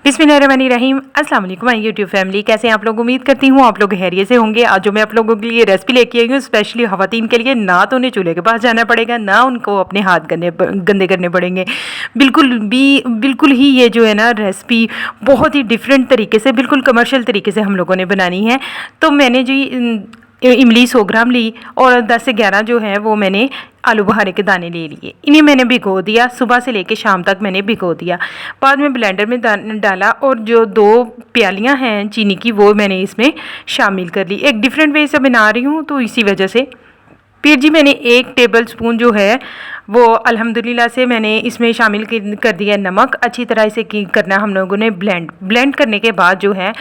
बिस्मिल्लाहिर्रहमानिर्रहीम। अस्सलाम वालेकुम माय यूट्यूब फैमिली, कैसे हैं आप लोग। उम्मीद करती हूँ आप लोग खैरियत से होंगे। आज जो मैं आप लोगों के लिए रेसिपी लेके आई हूँ स्पेशली ख़वातीन के लिए, ना तो उन्हें चूल्हे के पास जाना पड़ेगा, ना उनको अपने हाथ गंदे करने पड़ेंगे। बिल्कुल ही ये जो है ना रेसिपी बहुत ही डिफरेंट तरीके से, बिल्कुल कमर्शियल तरीके से हम लोगों ने बनानी है। तो मैंने जी इमली 100 ग्राम ली और 10 से 11 जो है वो मैंने आलू बुखारे के दाने ले लिए। इन्हें मैंने भिगो दिया, सुबह से लेके शाम तक मैंने भिगो दिया। बाद में ब्लेंडर में डाला और जो 2 प्यालियां हैं चीनी की वो मैंने इसमें शामिल कर ली। एक डिफरेंट वे से बना रही हूँ तो इसी वजह से। फिर जी मैंने 1 टेबल स्पून जो है वो अल्हम्दुलिल्लाह से मैंने इसमें शामिल कर दिया नमक। अच्छी तरह से करना हम लोगों ने ब्लेंड करने के बाद जो है,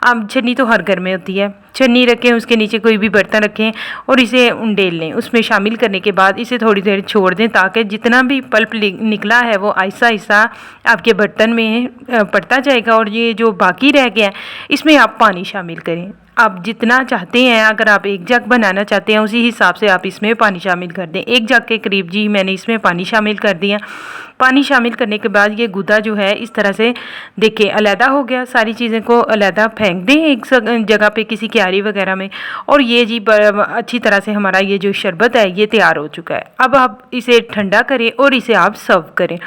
अब छन्नी तो हर घर में होती है, छन्नी रखें, उसके नीचे कोई भी बर्तन रखें और इसे उंडेल लें। उसमें शामिल करने के बाद इसे थोड़ी देर छोड़ दें ताकि जितना भी पल्प निकला है वो आहिस्ता आहिस्ता आपके बर्तन में पड़ता जाएगा। और ये जो बाकी रह गया इसमें आप पानी शामिल करें। आप जितना चाहते हैं, अगर आप 1 जग बनाना चाहते हैं उसी हिसाब से आप इसमें पानी शामिल कर दें। 1 जग के करीब जी मैंने इसमें पानी शामिल कर दिया। पानी शामिल करने के बाद ये गुदा जो है इस तरह से देखिए अलहदा हो गया। सारी चीज़ें को अलहदा फेंक दें एक जगह पे किसी क्यारी वगैरह में। और ये जी अच्छी तरह से हमारा ये जो शरबत है ये तैयार हो चुका है। अब आप इसे ठंडा करें और इसे आप सर्व करें।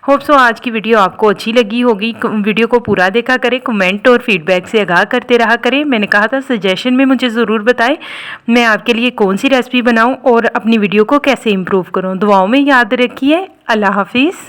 होप सो आज की वीडियो आपको अच्छी लगी होगी। वीडियो को पूरा देखा करें, कमेंट और फीडबैक से आगाह करते रहा करें। मैंने कहा था सजेशन में मुझे ज़रूर बताएं मैं आपके लिए कौन सी रेसिपी बनाऊं और अपनी वीडियो को कैसे इम्प्रूव करूं। दुआओं में याद रखिए। अल्लाह हाफिज़।